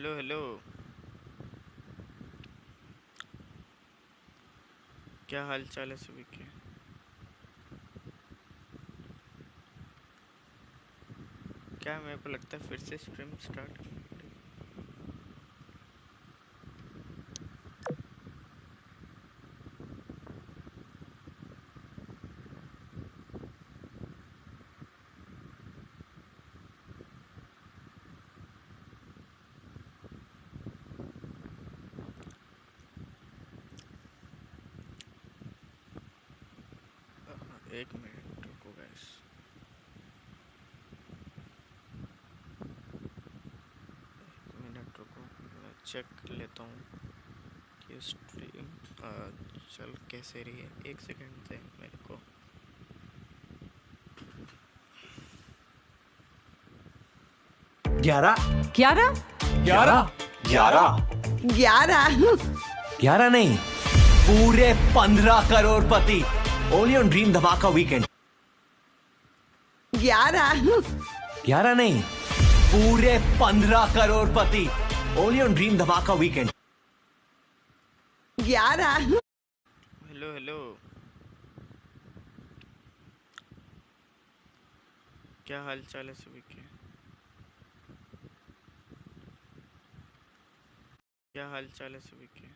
Hello hello. क्या हाल चाल है सभी के। क्या मेरे को लगता है फिर से स्ट्रीम स्टार्ट करनी पड़ेगी। एक मिनट रुको गैस। मिनट रुको, मैं चेक कर लेता हूँ कि स्ट्रीम चल कैसे रही है। एक सेकंड दे मेरे को। 11 11 11 11 11 11 नहीं, पूरे 15 करोड़पति ओनली ऑन ड्रीम धमाका वीकेंड। 11 11 नहीं, पूरे 15 करोड़पति ओनली ऑन ड्रीम धमाका वीकेंड। 11 hello hello. क्या हाल चाल है सभी के। क्या हाल चाल है सभी के।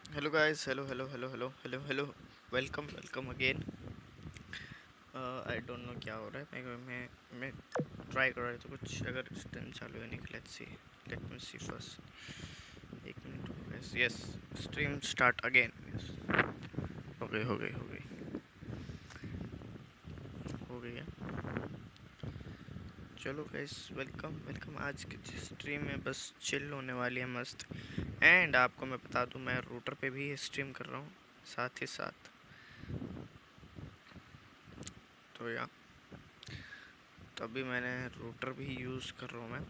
Hello guys, hello hello hello hello hello hello. Welcome welcome again. I don't know क्या हो रहा है। मैं ट्राई कर रहा था कुछ, अगर स्ट्रीम चालू है नहीं। लेट मी सी फर्स्ट। एक मिनट हो गया। Yes, stream start again. Yes, हो गई हो गई है। चलो गाइस, वेलकम वेलकम। आज की स्ट्रीम में बस चिल होने वाली है, मस्त। एंड आपको मैं बता दूं, मैं रूटर पे भी स्ट्रीम कर रहा हूँ साथ ही साथ। तो या तभी मैंने रूटर भी यूज़ कर रहा हूँ मैं।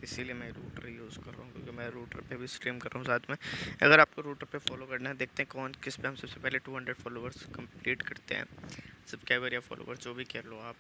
इसीलिए मैं रूटर यूज़ कर रहा हूँ, क्योंकि मैं रूटर पे भी स्ट्रीम कर रहा हूँ साथ में। अगर आपको रूटर पे फॉलो करना है, देखते हैं कौन किस पे हम सबसे पहले 200 फॉलोवर्स कंप्लीट करते हैं। सब्सक्राइबर या फॉलोवर जो भी कर लो आप।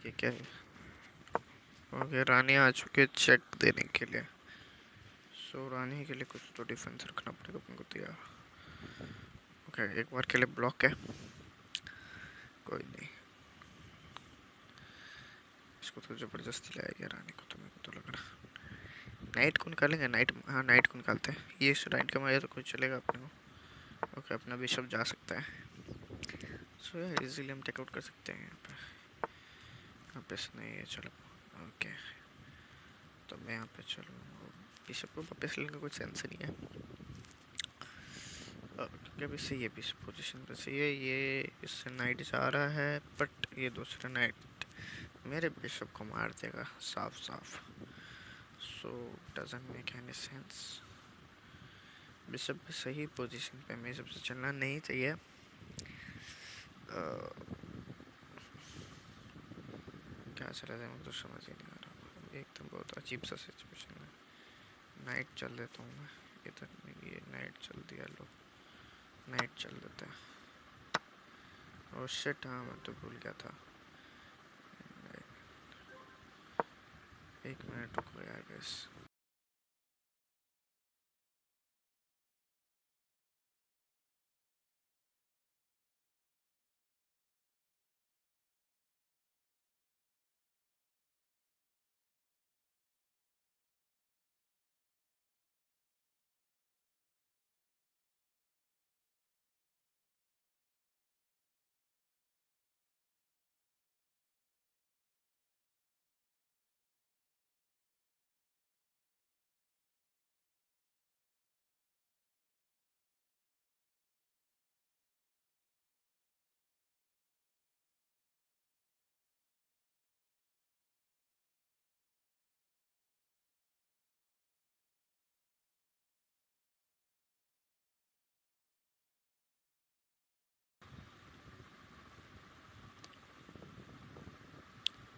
ये क्या है? ओके, रानी आ चुके चेक देने के लिए। सो रानी के लिए कुछ तो डिफेंस रखना पड़ेगा अपन को तैयार। ओके, एक बार के लिए ब्लॉक है, कोई नहीं। इसको तो जबरदस्ती लाएगा रानी को, तो मेरे को तो लग रहा नाइट को निकालेंगे। नाइट, हाँ नाइट को निकालते हैं। ये नाइट का मारे तो कुछ चलेगा अपने को। ओके, अपना बिशप जा सकता है। सो यार इजीली हम टेकआउट कर सकते हैं यहाँ पे नहीं है। चलो ओके, तो मैं यहाँ पे चलो बिशप को वापस लेने का कोई सेंस नहीं है, क्योंकि अभी सही है बिशप पोजीशन पे सही है। ये इससे नाइट जा रहा है, बट ये दूसरा नाइट मेरे बिशप को मार देगा साफ साफ। सो doesn't make any sense. Bishop सही पोजीशन पे मेरे सबसे चलना नहीं चाहिए। क्या चला जाए मुझे तो समझ ही नहीं आ रहा। एकदम बहुत अजीब सा सिचुएशन है। नाइट चल देता हूँ मैं इधर। ये नाइट चल दिया, लो नाइट चल देता है। ओह शिट, हाँ मैं तो भूल गया था। एक मिनट रुको यार guys.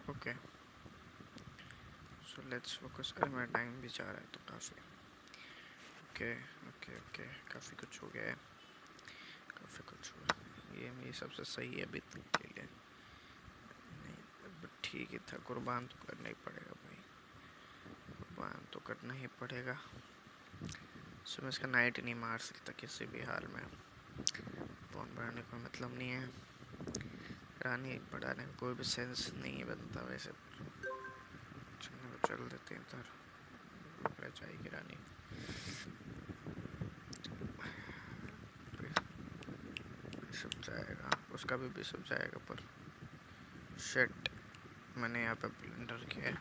Okay so let's focus. अरे मेरा टाइम भी जा रहा है तो काफ़ी। ओके ओके ओके, काफ़ी कुछ हो गया है, काफ़ी कुछ हुआ। ये मेरी सबसे सही है अभी तक के लिए। नहीं बट ठीक ही था। कुर्बान तो करना ही पड़ेगा भाई, कुर्बान तो करना ही पड़ेगा। सो मैं इसका नाइट नहीं मार सकता किसी भी हाल में। फोन बढ़ाने का मतलब नहीं है, रानी बढ़ाने का कोई भी सेंस नहीं है बनता वैसे। चल देते हैं इधर, रह जाएगी रानी। बिशप जाएगा, उसका भी बिशप जाएगा, पर शिट मैंने यहाँ पे ब्लेंडर किया है।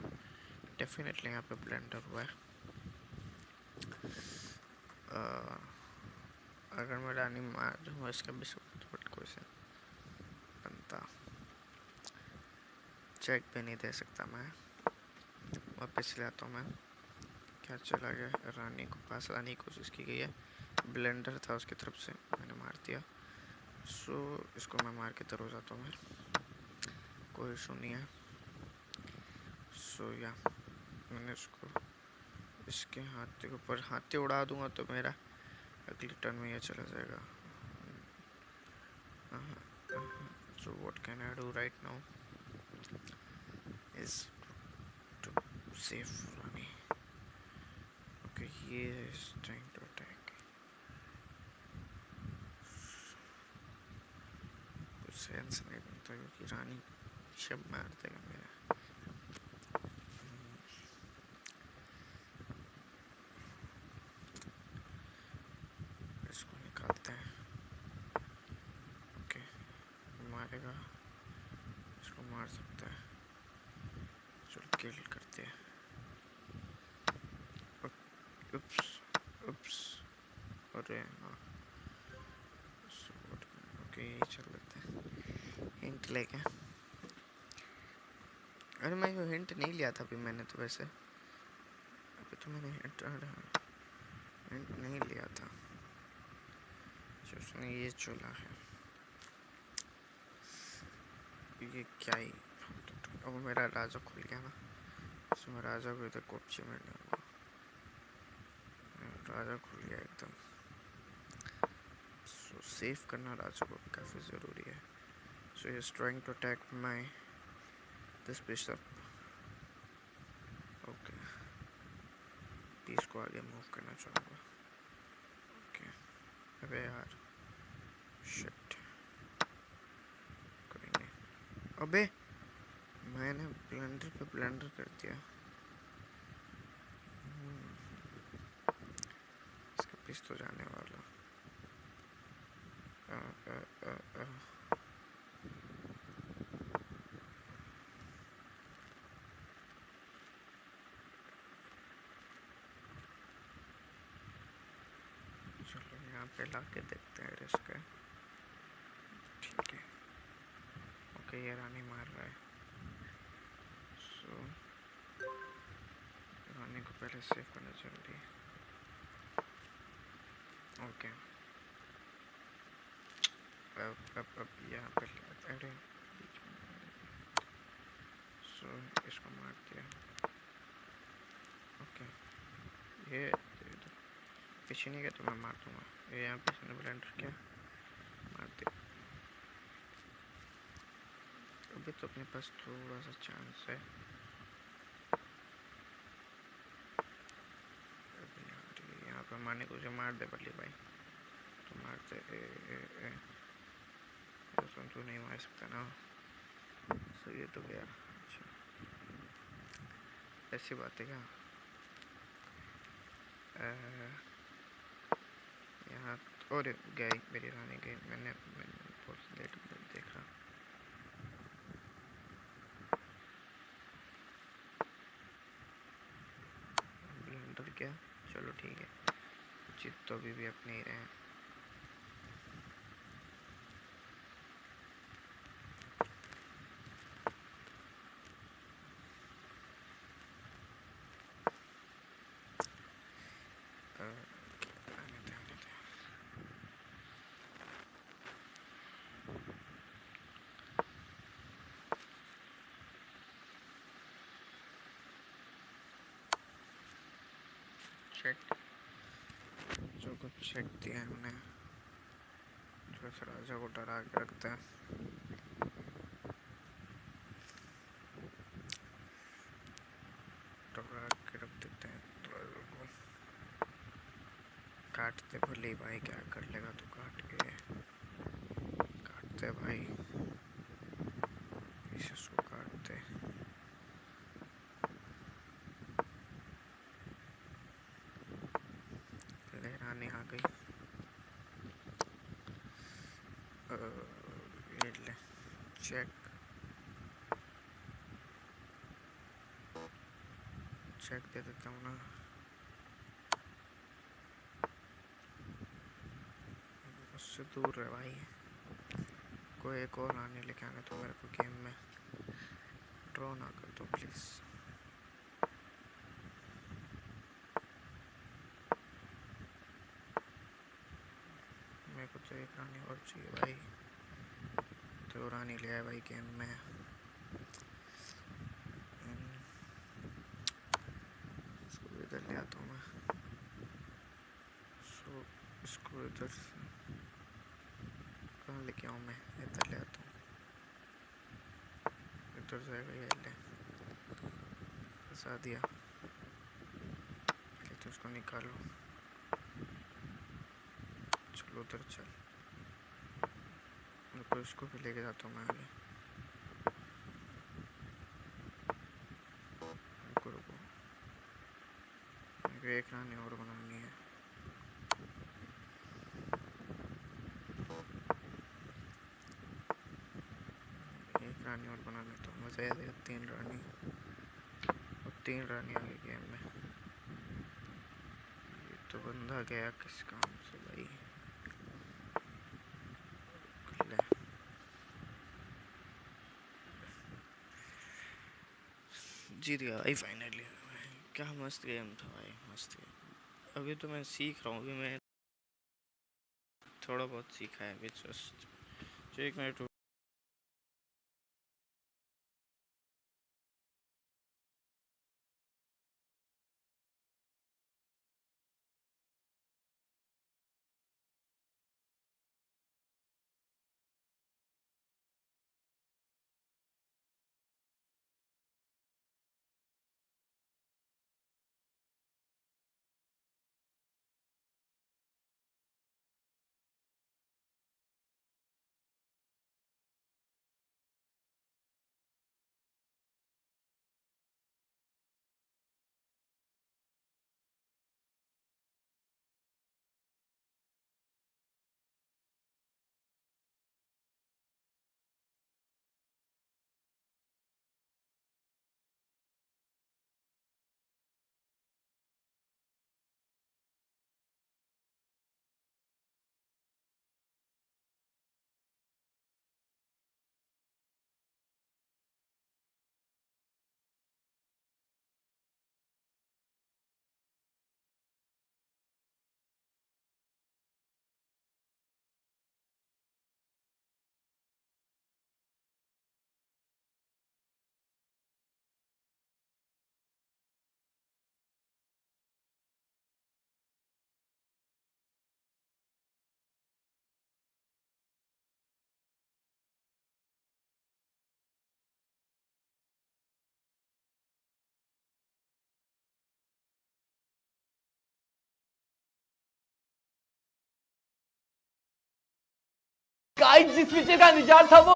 डेफिनेटली यहाँ पे ब्लेंडर हुआ है। अगर मैं रानी मार दूँगा इसका बिशप तो बट कोई से बनता। चेक भी नहीं दे सकता मैं। वापस ले आता हूँ मैं। क्या चला गया, रानी को पास लाने की कोशिश की गई है। ब्लेंडर था उसकी तरफ से, मैंने मार दिया। सो इसको मैं मार के तरह जाता हूँ, कोई इशू नहीं है। सो या मैंने उसको इसके हाथी के ऊपर हाथी उड़ा दूंगा तो मेरा अगली टर्न में ये चला जाएगा। So what can I do right now is to save रानी। ओके ये इज ट्राइंग टू अटैक। कुछ सेंस नहीं बनता क्योंकि रानी शब मार देगा मेरा। इसको निकालते हैं। ओके मारेगा, इसको मार सकता है। चलो किल करते हैं। उप्स उप्स, अरे हाँ। ओके चल लेते हैं हिंट लेके। अरे मैं वो हिंट नहीं लिया था अभी मैंने तो, वैसे अभी तो मैंने हिंट नहीं लिया था जो उसने ये चुना है। ये क्या ही, अब मेरा राजा खुल गया ना, इसमें राजा को इधर कोपची में डालूंगा। राजा खुल गया एकदम। सो सेव करना राजा को काफ़ी ज़रूरी है। So he is trying to attack my this piece up. Okay, piece को आगे मूव करना चाहूँगा। ओके, अबे यार, शिट, कोई नहीं। अबे मैंने ब्लेंडर पे ब्लेंडर कर दिया। इसका पीस तो जाने वाला। आ, आ, आ, आ। चलो यहाँ पे ला के देखते हैं रिस्क है। ठीक है, ओके, ये रानी मार रहा है। सो रानी को पहले सेव करना जरूरी है। ओके, अब यहाँ पे अरे सो इसको मार दिया। ओके, ये पीछे नहीं गया तो मैं मार दूंगा। ये यहाँ पे इसने ब्लेंडर किया, मार दिया। अभी तो अपने पास थोड़ा सा चांस है। अभी यार यहाँ पे मारने को जो मार दे बल्ली भाई, तो मारते तू नहीं मार सकता ना। सो ये तो गया। अच्छा, ऐसी बात है क्या? यहाँ और गई मेरी रानी गई। मैंने बहुत लेट देखा। ब्लेंडर क्या, चलो ठीक है, जीत तो अभी भी अपने ही रहे हैं। चेक, जो कुछ चेक दिया है उन्हें, जो इस राजा को डरा के रखते हैं। डरा के रख देते हैं तो राजा को। काटते भले भाई, क्या कर लेगा तो काट के काटते भाई, इसको काटते। ले रानी आ गई। ये ले, चेक चेक दे देता हूँ ना। उससे दूर है भाई, कोई एक और आने लेके आने तो मेरे को गेम में। ड्रॉ ना कर दो प्लीज़। मेरे को तो एक रानी और चाहिए भाई, तो रानी ले आया भाई गेम में। इसको इधर ले आता हूँ मैं। सो इसको इधर से कहाँ लेके आऊँ मैं? इधर ले आता हूँ। इधर जाएगा ये, ले फंसा दिया। पहले तो उसको निकालो। चलो उधर चल, रुको इसको भी लेके जाता हूँ मैं आगे। रुको रुको, मेरे को एक रानी और बनानी है। एक रानी और बनाने तो मज़ा आ जाएगा। 3 रानी, और 3 रानी आ गई गेम में। ये तो बंदा गया किस काम से भाई। ले, जीत गया भाई फाइनली। क्या मस्त गेम था भाई, मस्त गेम। अभी तो मैं सीख रहा हूँ, अभी मैं थोड़ा बहुत सीखा है अभी जस्ट। 1 मिनट गाइस जिस फीचर का इंतजार था वो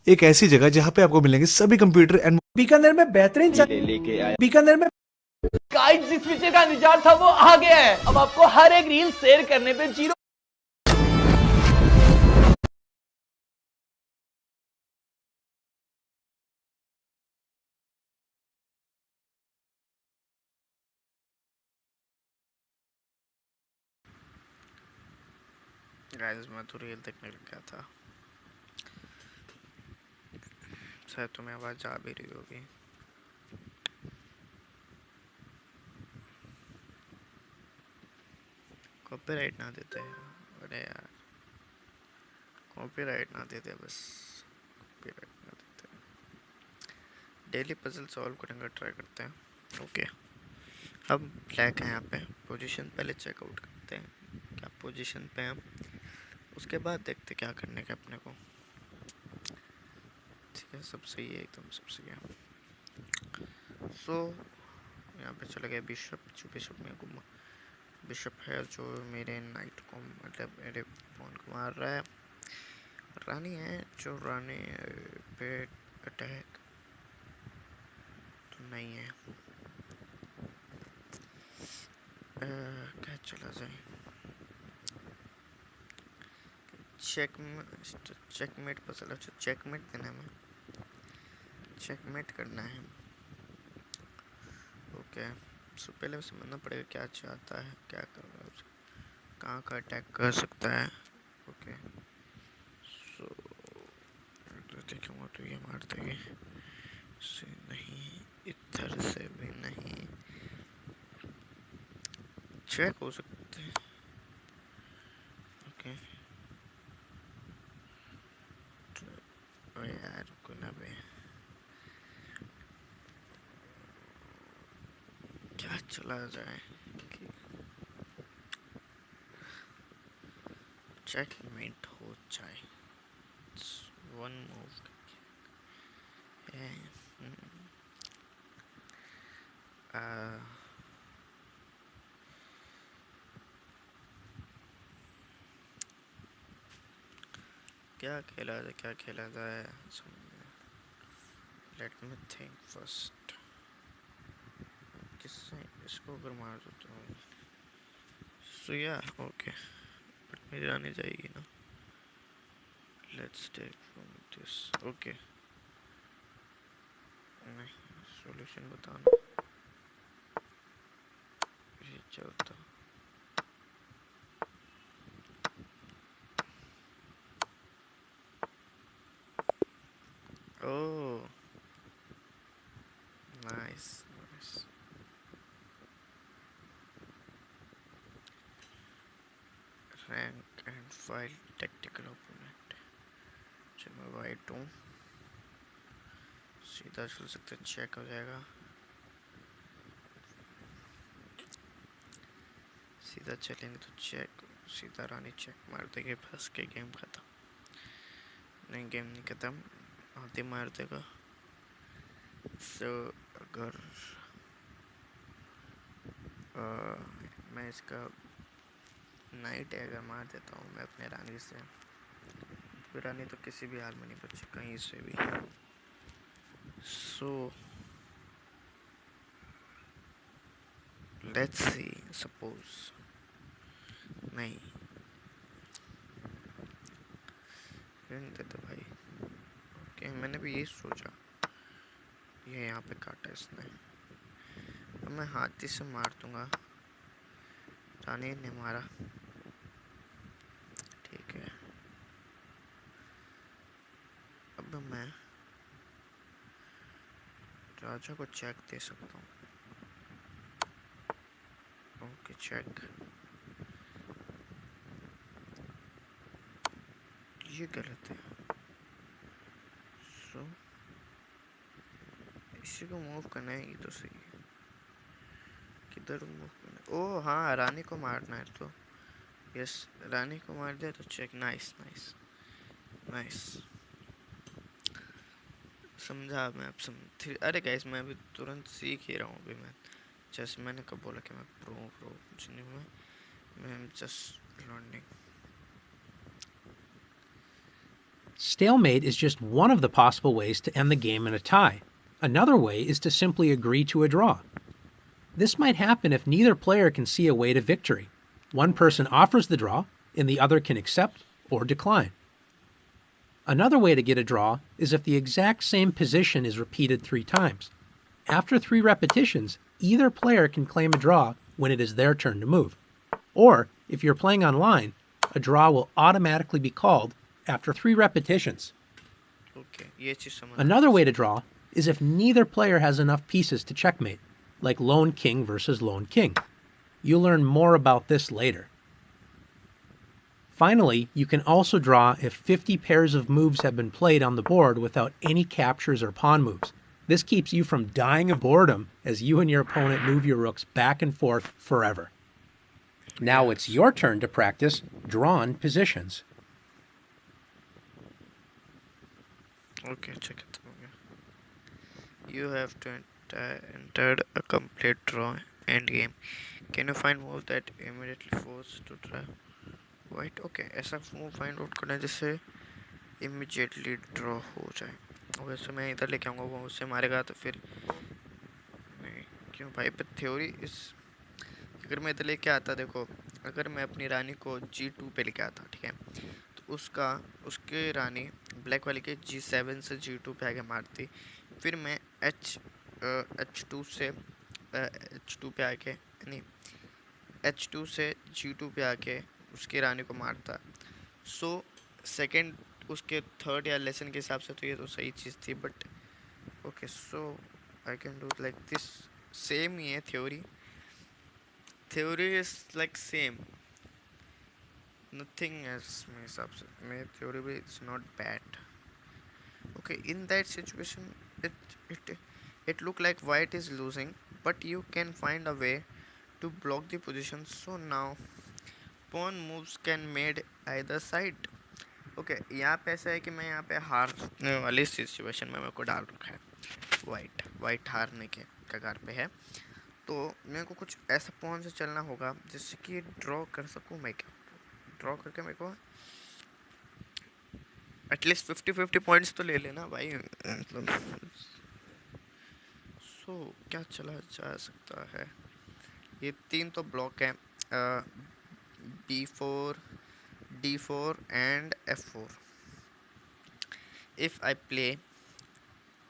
एक ऐसी जगह जहां पे आपको मिलेंगे सभी कंप्यूटर एंड बीकानेर में बेहतरीन बीकानेर में गाइस जिस फीचर का इंतजार था वो आ गया है। अब आपको हर एक रील शेयर करने पे 0 गाइस मैं तो रील देखने लग गया था। शायद तुम्हें आवाज़ जा भी रही होगी। कॉपीराइट ना देते हैं। अरे यार कॉपीराइट ना देते, बस कॉपीराइट ना देते। डेली पजल सॉल्व करेंगे, ट्राई करते हैं। ओके अब ब्लैक है यहाँ पे। पोजीशन पहले चेकआउट करते हैं क्या पोजीशन पे हैं, उसके बाद देखते क्या करने का अपने को। ठीक है, सब सही है, एकदम सब सही है। सो यहाँ पे चले गए बिशप। जो बिशप में घुमा, बिशप है जो मेरे नाइट को मतलब मेरे फोन को मार रहा है। रानी है जो रानी पे अटैक तो नहीं है। क्या चला जाए, चेकमेट पसंद है। चेकमेट देना है, चेकमेट करना है। ओके सो पहले समझना पड़ेगा क्या चाहता है, क्या कर रहा है, कहाँ का अटैक कर सकता है। ओके सो देखूँगा तो ये मार देंगे से नहीं, इधर से भी नहीं, चेक हो सकते हैं। ओके तो यार को ना बे क्या चला जाए कि चेकमेट हो जाए। वन मूव क्या खेला जाए, क्या खेला जाए। Let me think first. किससे इसको अगर मार दो तो सुया। ओके बट मेरी रानी जाएगी ना। Let's take from this. Okay नहीं सॉल्यूशन बताना ये चलता। Oh nice nice. Rank and file tactical opponent. चल मैं वाइट हूँ, सीधा चल सकते, चेक हो जाएगा। सीधा चलेंगे तो चेक, सीधा रानी चेक मार देंगे, फंस के गेम खत्म। नहीं गेम नहीं खत्म, हाथी मार देगा। सो अगर मैं इसका नाइट अगर मार देता हूँ मैं अपने रानी से, तो रानी तो किसी भी हाल में नहीं बची कहीं से भी। सो लेट्स सी, सपोज नहीं देते भाई। ओके मैंने भी यही सोचा, ये यहाँ पे काटा इसने, अब मैं हाथी से मार दूंगा। रानी ने मारा, ठीक है। अब मैं राजा को चेक दे सकता हूँ। ओके चेक, ये गलत है। सो इसी को मूव करना है, ये तो सही है। किधर मूव करना है? ओह हाँ रानी को मारना है तो यस, रानी को मार दिया तो चेक। नाइस नाइस नाइस, समझा मैं अब समझ। अरे गाइस मैं अभी तुरंत सीख ही रहा हूँ अभी। मैं जस्ट मैंने कब बोला कि मैं प्रो प्रो कुछ नहीं हुआ, मैं just learning. Stalemate is just one of the possible ways to end the game in a tie. Another way is to simply agree to a draw. This might happen if neither player can see a way to victory. One person offers the draw, and the other can accept or decline. Another way to get a draw is if the exact same position is repeated 3 times. After 3 repetitions, either player can claim a draw when it is their turn to move. Or, if you're playing online, a draw will automatically be called after 3 repetitions. Okay, ये चीज़ समझ। Another way to draw is if neither player has enough pieces to checkmate, like lone king versus lone king. You'll learn more about this later. Finally, you can also draw if 50 pairs of moves have been played on the board without any captures or pawn moves. This keeps you from dying of boredom as you and your opponent move your rooks back and forth forever. Now it's your turn to practice drawn positions. Okay, check it. Okay. You have to entered a complete draw end game. Can you find move that immediately force to draw white? Okay, ऐसा move find out करना जिससे immediately draw हो जाए। वैसे मैं इधर लेके आऊँगा, वो उससे मारेगा तो फिर नहीं क्यों भाई। पर थ्योरी इस अगर मैं इधर लेके आता, देखो अगर मैं अपनी रानी को G2 पे लेके आता, ठीक है, तो उसके रानी ब्लैक वाली के G7 से G2 पे आके मारती, फिर मैं H2 से H2 पे आके नहीं H2 से G2 पे आके उसकी रानी को मारता। सो सेकंड उसके थर्ड या लेसन के हिसाब से तो ये तो सही चीज़ थी, but okay so I can do like this. Same ही है theory is like same, nothing else मेरे हिसाब से। मेरे थ्योरी भी it's not bad. Okay, in that situation it look like white is losing, but you can find a way to block the position. So now pawn moves can made either side. Okay, यहाँ पे ऐसा है कि मैं यहाँ पे हारने वाली सिचुएशन में मेरे को डाल रखा है। वाइट हारने के कगार पे है, तो मेरे को कुछ ऐसा पॉन से चलना होगा जिससे कि ड्रॉ कर सकूँ। मैं ड्रॉ करके मेरे को एटलीस्ट 50-50 पॉइंट्स तो ले लेना भाई, मतलब। सो क्या चला जा सकता है? ये 3 तो ब्लॉक है, B4, D4 and F4. If I play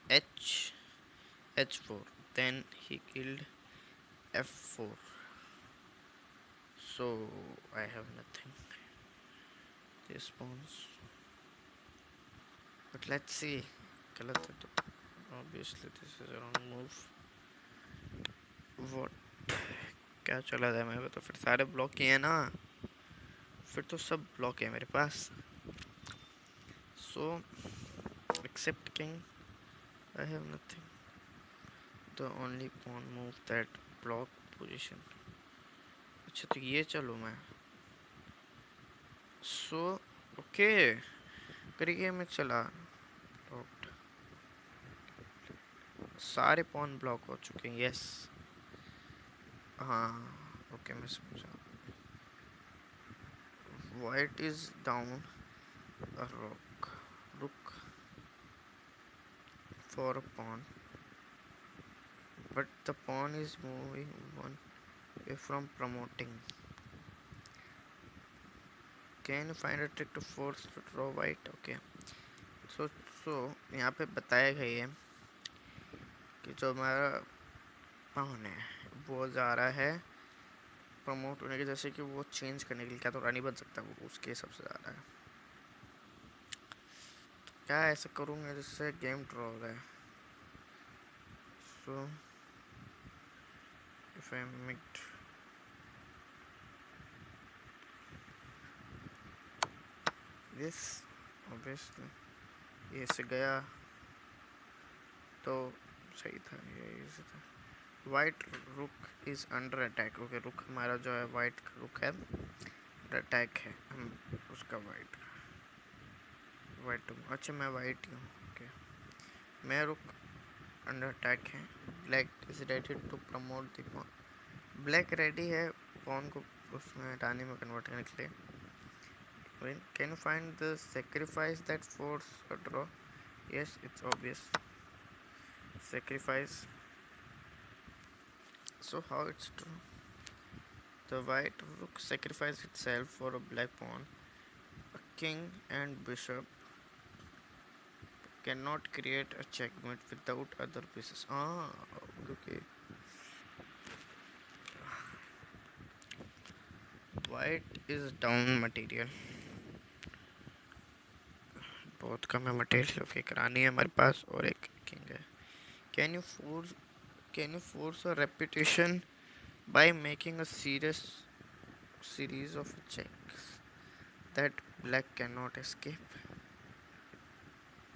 H4, then he killed F4, so I have nothing. This pawns, but let's see. गलत है तो obviously this is a wrong move. What क्या चला जाए मेरे को? तो फिर सारे ब्लॉक किए हैं ना, फिर तो सब ब्लॉक है मेरे पास। So except king I have nothing. The only pawn move that block position. अच्छा तो ये चलो मैं। So okay, करिए मैं चला। सारे पॉन ब्लॉक हो चुके हैं। यस, हाँ ओके मैं समझा। White is down a rook for a pawn, but the pawn is moving one way from promoting. Can you find a trick to force to draw white? Okay, so यहाँ पे बताया गया है कि जो हमारा पॉन है वो जा रहा है प्रमोट होने के, जैसे कि वो चेंज करने के लिए, क्या तो रानी बन सकता है वो, उसके हिसाब से जा रहा है। तो क्या ऐसा करूँगा जिससे गेम ड्रॉ हो जाए? So if I make this, obviously ये से गया तो सही था, ये इजी था। वाइट रुक इज अंडर अटैक। ओके, रुक हमारा जो है वाइट रुक है अटैक है, हम उसका वाइट अच्छा मैं वाइट ही हूँ। ओके, मैं रुक अंडर अटैक है। Black is ready to promote the pawn. Black ready है पॉन को उसमें रानी में कन्वर्ट करने के लिए। Can you find the sacrifice that force a draw? Yes, it's obvious. Sacrifice. So how it's true? The white rook sacrifices itself for a black pawn. A king and bishop cannot create a checkmate without other pieces. Ah, okay. White is down material. बहुत कम है material. Okay, रानी है हमारे पास और एक king है. Can you force can you force a reputation by making a series of checks that black cannot escape?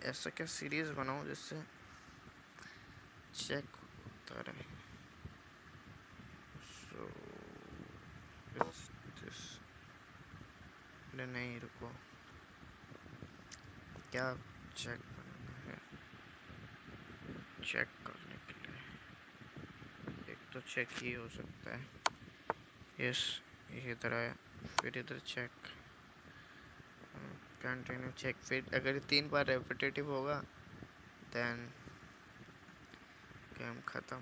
ऐसा क्या series बनाऊं जिससे चेक होता रहे? So it's this. नहीं, रुको, क्या चेक बनाना है? चेक करने के लिए एक तो चेक ही हो सकता है. यस, ये इधर आया, फिर इधर चेक, कंटिन्यू चेक. फिर अगर 3 बार रेपिटेटिव होगा देन गेम खत्म.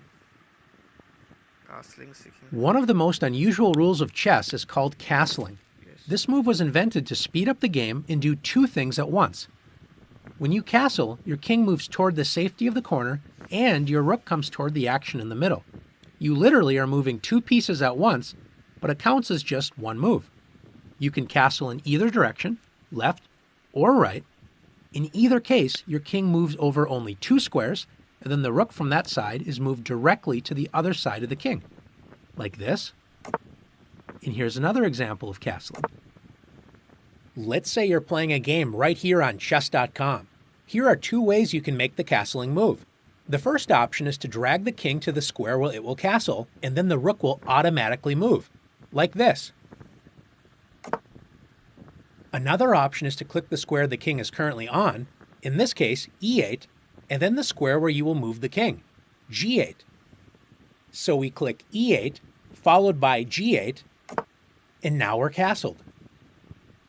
कास्लिंग सीखेंगे. One of the most unusual rules of chess is called castling. Yes. This move was invented to speed up the game and do two things at once. When you castle, your king moves toward the safety of the corner and your rook comes toward the action in the middle. You literally are moving two pieces at once, but it counts as just one move. You can castle in either direction, left or right. In either case, your king moves over only 2 squares, and then the rook from that side is moved directly to the other side of the king, like this. And here's another example of castling. Let's say you're playing a game right here on chess.com. Here are 2 ways you can make the castling move. The first option is to drag the king to the square where it will castle, and then the rook will automatically move, like this. Another option is to click the square the king is currently on, in this case e8, and then the square where you will move the king, g8. So we click e8, followed by g8, and now we're castled.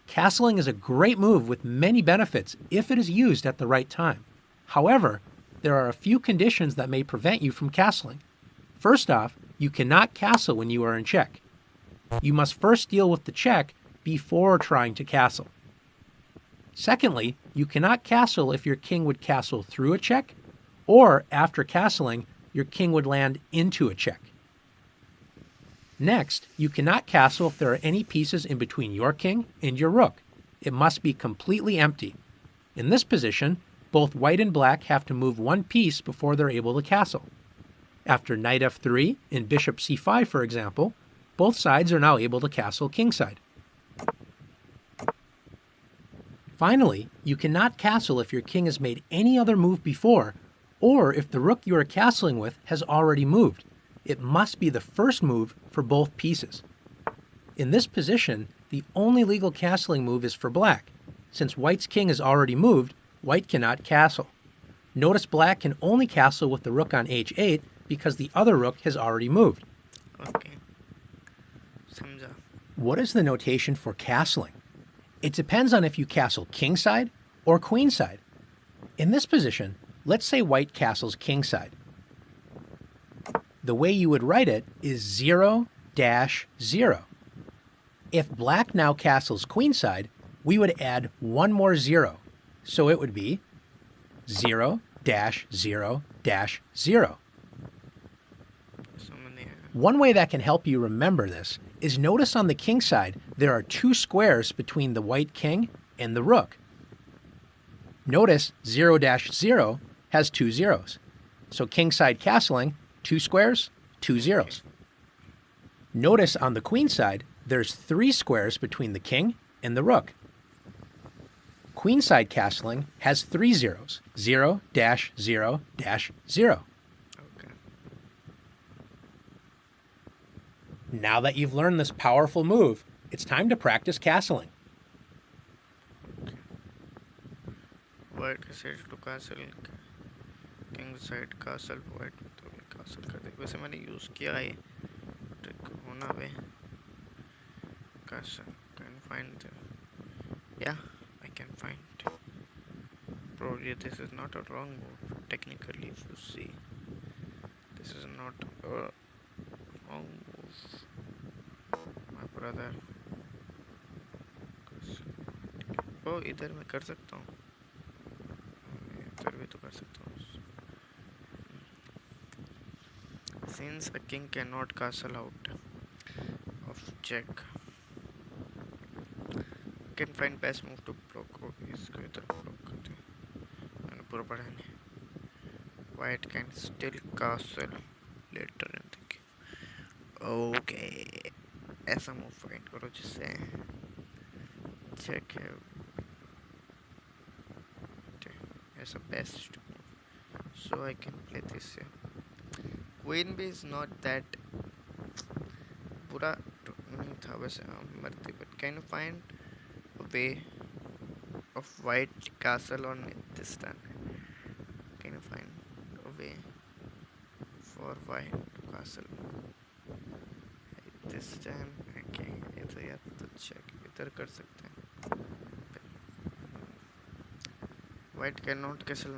Castling is a great move with many benefits if it is used at the right time. However, there are a few conditions that may prevent you from castling. First off, you cannot castle when you are in check. You must first deal with the check before trying to castle. Secondly, you cannot castle if your king would castle through a check, or after castling, your king would land into a check. Next, you cannot castle if there are any pieces in between your king and your rook. It must be completely empty. In this position, both white and black have to move one piece before they're able to castle. After knight f3 and bishop c5, for example, both sides are now able to castle kingside. Finally, you cannot castle if your king has made any other move before, or if the rook you are castling with has already moved. It must be the first move for both pieces. In this position, the only legal castling move is for black. Since white's king has already moved, white cannot castle. Notice black can only castle with the rook on h8 because the other rook has already moved. Okay. समझा. What is the notation for castling? It depends on if you castle kingside or queenside. In this position, let's say white castles kingside. The way you would write it is 0-0. If black now castles queenside, we would add one more 0. So it would be 0-0-0. समझ नहीं आया. One way that can help you remember this is notice on the king side there are 2 squares between the white king and the rook. Notice 0-0 has 2 zeros. So kingside castling, 2 squares, 2 zeros. Notice on the queen side there's 3 squares between the king and the rook. Queenside castling has 3 zeros, 0-0-0. Okay. Now that you've learned this powerful move, it's time to practice castling. White said to castle, king side castle, white तो castle कर दे. वैसे मैंने use किया है trick होना वे. Castle, can find the Yeah, I can find. Probably this is not a wrong move. Technically, if you see, this is not a wrong move, my brother. ओ इधर मैं कर सकता हूँ, इधर भी तो कर सकता हूँ. Since a king cannot castle out of check, can find best move to block. Okay, इसको इधर block करते हैं. मैंने पूरा पढ़ा नहीं. White can still castle later in the game. Okay, ऐसा move find करो जिससे check है. As a best move, so I can play this here. Queen B is not that बुरा नहीं था वैसे मरती, but can you find a way of white castle on it this time? Can you find a way for white to castle this time? Okay, इधर या तो check इधर कर सकते हैं. White cannot castle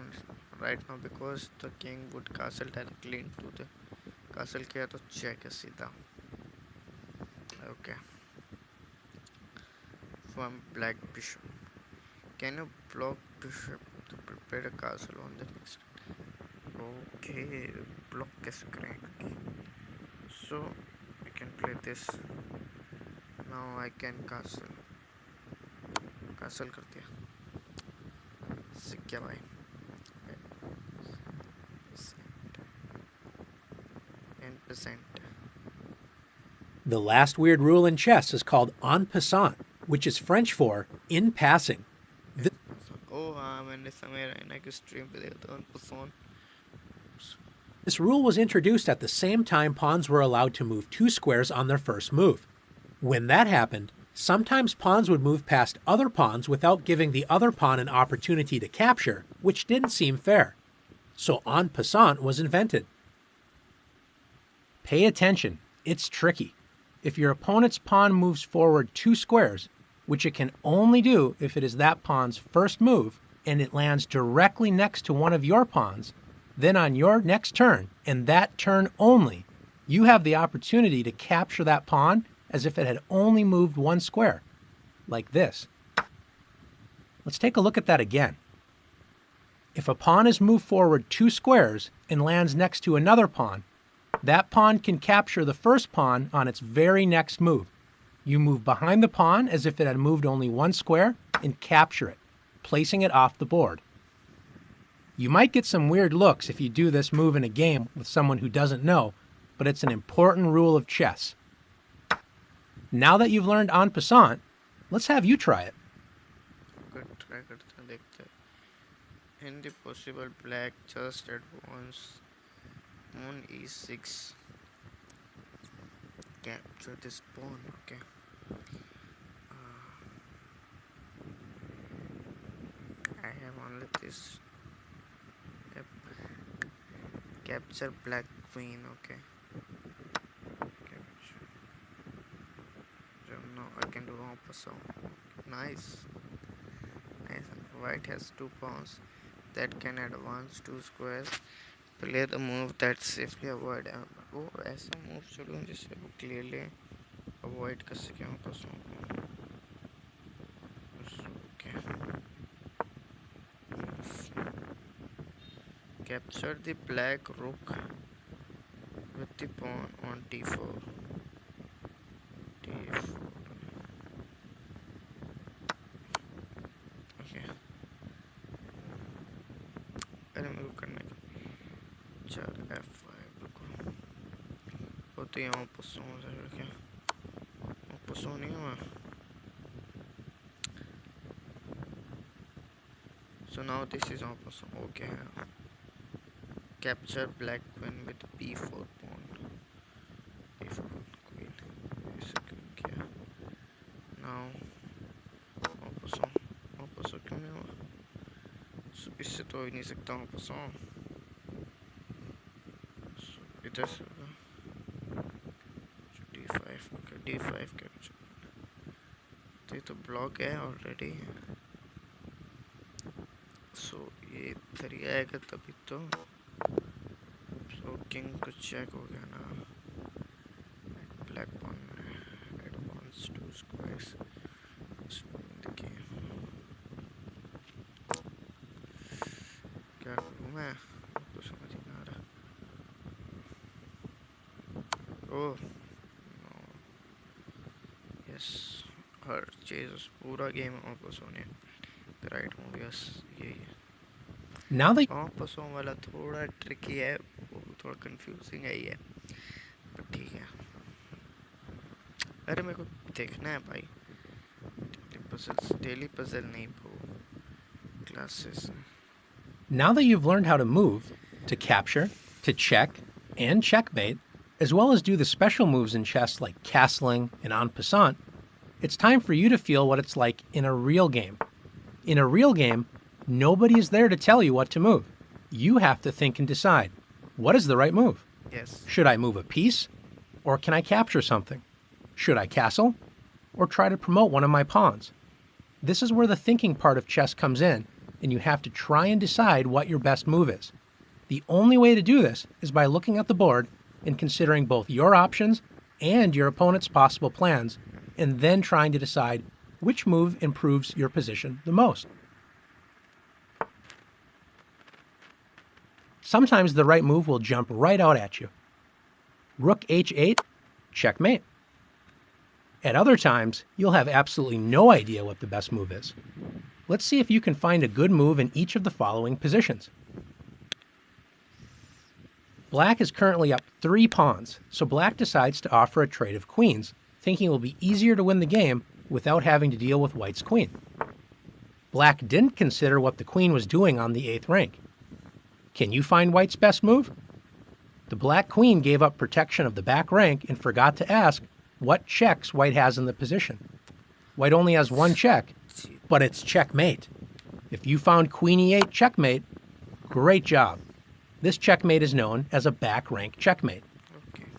right now because the king would castle directly into the castle. किया तो check है सीधा. Okay. From black bishop. Can you block bishop to prepare a castle on the next? Okay, block कैसे करेंगे? So I can play this. Now I can castle. Castle कर दिया. सीख गया भाई. 10%. The last weird rule in chess is called en passant, which is French for in passing. Oh हाँ, मैंने समय रहना की stream पे देखा था on. This rule was introduced at the same time pawns were allowed to move 2 squares on their first move. When that happened, sometimes pawns would move past other pawns without giving the other pawn an opportunity to capture, which didn't seem fair. So en passant was invented. Pay attention, it's tricky. If your opponent's pawn moves forward 2 squares, which it can only do if it is that pawn's first move, and it lands directly next to one of your pawns, then on your next turn, and that turn only, you have the opportunity to capture that pawn as if it had only moved 1 square, like this. Let's take a look at that again. If a pawn is moved forward 2 squares and lands next to another pawn, that pawn can capture the first pawn on its very next move. You move behind the pawn as if it had moved only 1 square and capture it, placing it off the board. You might get some weird looks if you do this move in a game with someone who doesn't know, but it's an important rule of chess. Now that you've learned en passant, let's have you try it. Good, try करते हैं, देखते हैं. In the possible black just advance on e6. Capture this pawn. Okay. I have only this. Yep. Capture black queen. Okay. Capture. So now I can do en passant. Nice. Nice. White has 2 pawns that can advance 2 squares. Play the move that safely avoid. वो ऐसा move चलूँ जिससे वो clearly avoid कर सके en passant को. Okay. Capture the black rook with the pawn on d4. d4. Okay. अरे मेरे को करना है. चल f5 रुको. वो तो यहाँ passant है क्या? passant नहीं हुआ. So now this is en passant. Okay. Capture black queen with b4 pawn. b4 queen. ऐसा क्यों किया? Now en passant. En passant क्यों नहीं हुआ? So इससे तो हो ही नहीं सकता en passant. So इधर से होगा. d5. Okay, d5 capture. तो ये तो ब्लॉक है ऑलरेडी. सो ये इधर ही आएगा तभी तो. सो किंग को चेक हो गया ना. Black pawn advance two squares. देखिए क्या करूँ मैं, तो समझ ही नहीं आ रहा. ओह यस, हर चीज पूरा गेम वापस होने. राइट मूव यस, ये Now that वापस होने वाला थोड़ा ट्रिकी है, वो थोड़ा कंफ्यूजिंग है ये, पर ठीक है. अरे मेरे को देखना है भाई. डेली पजल नहीं वो classes. Now that you've learned how to move, to capture, to check, and checkmate, as well as do the special moves in chess like castling and en passant, it's time for you to feel what it's like in a real game. In a real game, nobody is there to tell you what to move. You have to think and decide, what is the right move? Yes. Should I move a piece? Or can I capture something? Should I castle? Or try to promote one of my pawns? This is where the thinking part of chess comes in, and you have to try and decide what your best move is. The only way to do this is by looking at the board and considering both your options and your opponent's possible plans, and then trying to decide which move improves your position the most. Sometimes the right move will jump right out at you. Rook h8, checkmate. At other times, you'll have absolutely no idea what the best move is. Let's see if you can find a good move in each of the following positions. Black is currently up 3 pawns, so Black decides to offer a trade of queens, thinking it will be easier to win the game without having to deal with White's queen. Black didn't consider what the queen was doing on the 8th rank. Can you find White's best move? The Black queen gave up protection of the back rank and forgot to ask what checks White has in the position. White only has 1 check, but it's checkmate. If you found Queen e8 checkmate, great job. This checkmate is known as a back rank checkmate. Okay.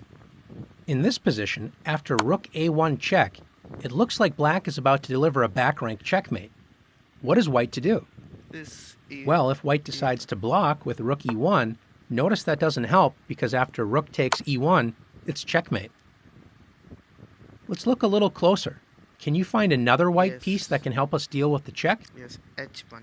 In this position, after Rook a1 check, it looks like Black is about to deliver a back rank checkmate. What is White to do? Well, if White decides to block with Rook e1, notice that doesn't help because after Rook takes e1, it's checkmate. Let's look a little closer. Can you find another White piece that can help us deal with the check? Yes, h1.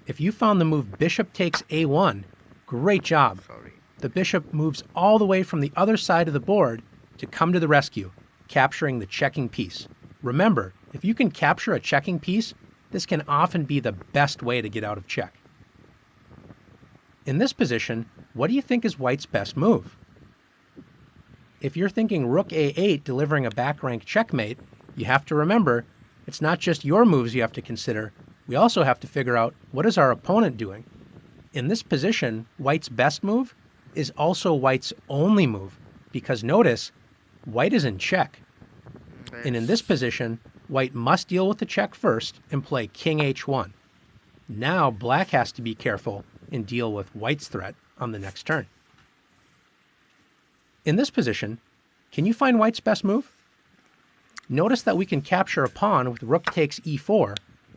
If you found the move Bishop takes a1, great job. Sorry. The bishop moves all the way from the other side of the board to come to the rescue, capturing the checking piece. Remember, if you can capture a checking piece, this can often be the best way to get out of check. In this position, what do you think is White's best move? If you're thinking Rook a8 delivering a back rank checkmate, you have to remember, it's not just your moves you have to consider, we also have to figure out what is our opponent doing. In this position, White's best move is also White's only move, because notice, White is in check. And in this position, White must deal with the check first and play King h1. Now Black has to be careful and deal with White's threat on the next turn. In this position, can you find White's best move? Notice that we can capture a pawn with Rook takes e4,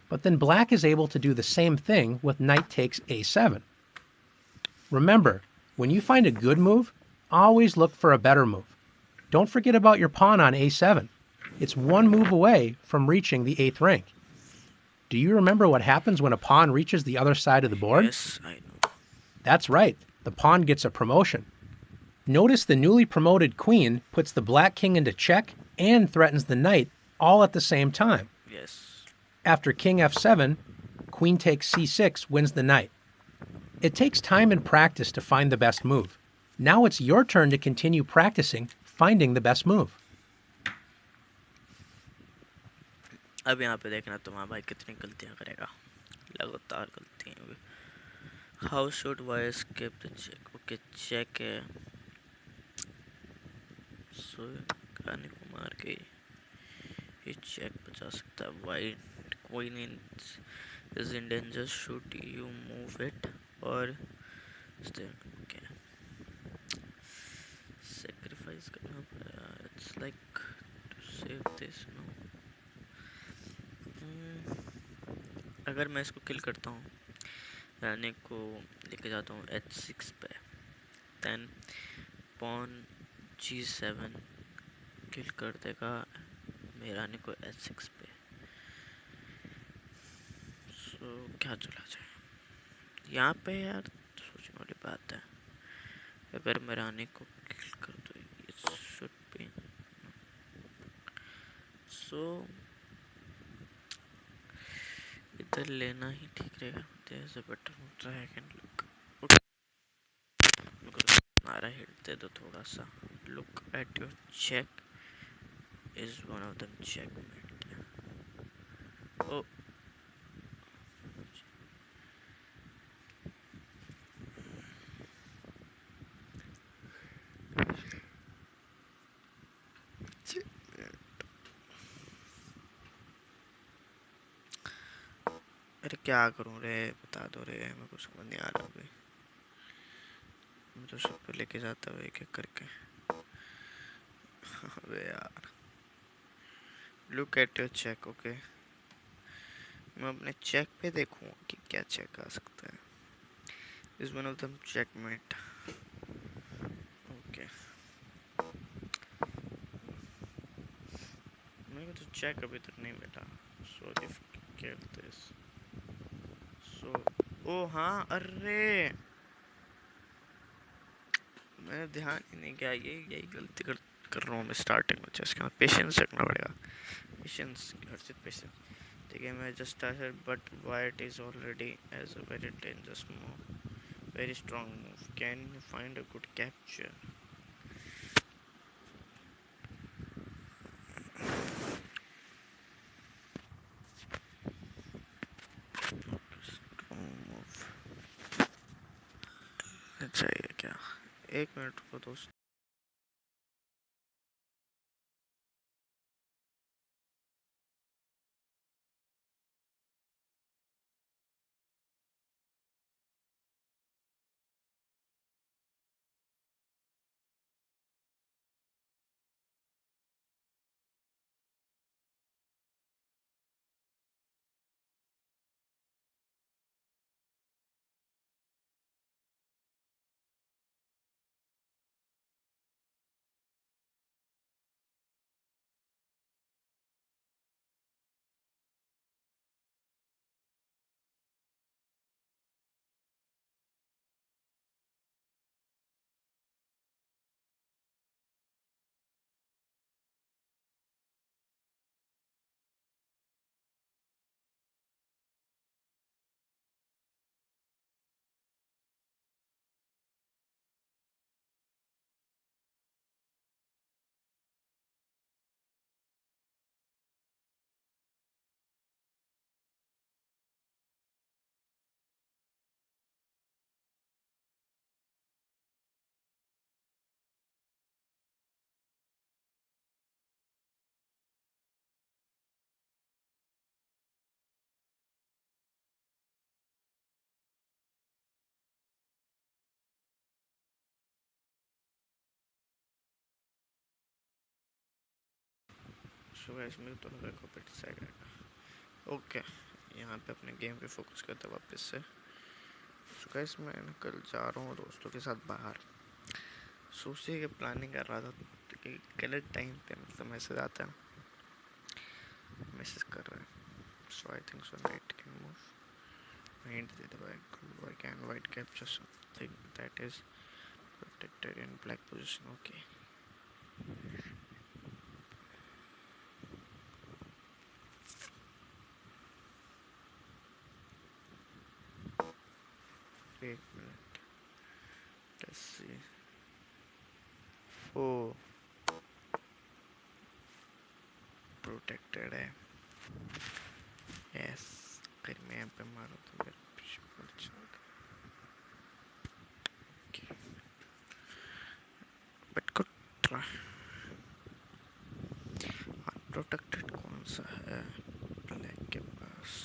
but then Black is able to do the same thing with Knight takes a7. Remember, when you find a good move, always look for a better move. Don't forget about your pawn on a7. It's 1 move away from reaching the 8th rank. Do you remember what happens when a pawn reaches the other side of the board? Yes, I know. That's right, the pawn gets a promotion. Notice the newly promoted queen puts the Black king into check and threatens the knight all at the same time. Yes. After king f7, queen takes c6 wins the knight. It takes time and practice to find the best move. Now it's your turn to continue practicing finding the best move. अब यहाँ पे देखना तुम्हारा भाई कितनी गलतियाँ करेगा. लगातार गलतियाँ. How should White escape the check? Okay, check है. So गाने को मार के ये check बचा सकता है. White queen is in danger. Should you move it or stay? Okay. Sacrifice करना पड़ेगा. It's like to save this, no. अगर मैं इसको किल करता हूँ, रानी को लेके जाता हूँ H6 पे, देन पॉन G7 किल कर देगा मेरी रानी को H6 पे। सो क्या चला जाए यहाँ पे यार, सोचने वाली बात है। अगर मैं रानी को किल कर दूँ, it should be so इधर लेना ही ठीक रहेगा। There is a better move I can look. नारा हिट दे दो थोड़ा सा। Look at your check. Is one of them checkmate? Oh, अरे क्या करूं रे, बता दो रे, मेरे को समझ नहीं आ रहा अभी। मैं तो सब पे लेके जाता हूँ एक एक करके। अबे यार, look at your check. Okay, मैं अपने चेक पे देखूँ कि क्या चेक आ सकता है। Is one of them checkmate. Okay, मेरे को तो चेक अभी तक नहीं मिला। सो इफ गेट दिस, सो ओ हाँ, अरे मैंने ध्यान ही नहीं किया। यही गलती कर रहा हूँ मैं स्टार्टिंग में। चेस का पेशेंस रखना पड़ेगा, पेशेंस, हर चीज़ पेशेंस। ठीक है, मैं just started but white is already as a very dangerous move, very strong move. Can you find a good capture? चाहिए क्या? एक मिनट रुको दोस्त। सो गाइस, मेरे तो लगा कॉपीराइट साइड आएगा। ओके, यहाँ पे अपने गेम पे फोकस करते हैं वापस से। सो गाइस, मैं कल जा रहा हूँ दोस्तों के साथ बाहर। सोचिए कि प्लानिंग कर रहा था कि गलत टाइम पे मतलब मैसेज आता है, मैसेज कर रहा है। So I think so knight can move hint दे दो I can white capture something that is protected in black position. Okay, एक minute, let's see. Oh, protected है। यस, अगर मैं यहाँ पे मारूँ तो मेरे पीछे पड़ जाएगा। But good try. अनप्रोटेक्टेड कौन सा है ब्लैक के पास?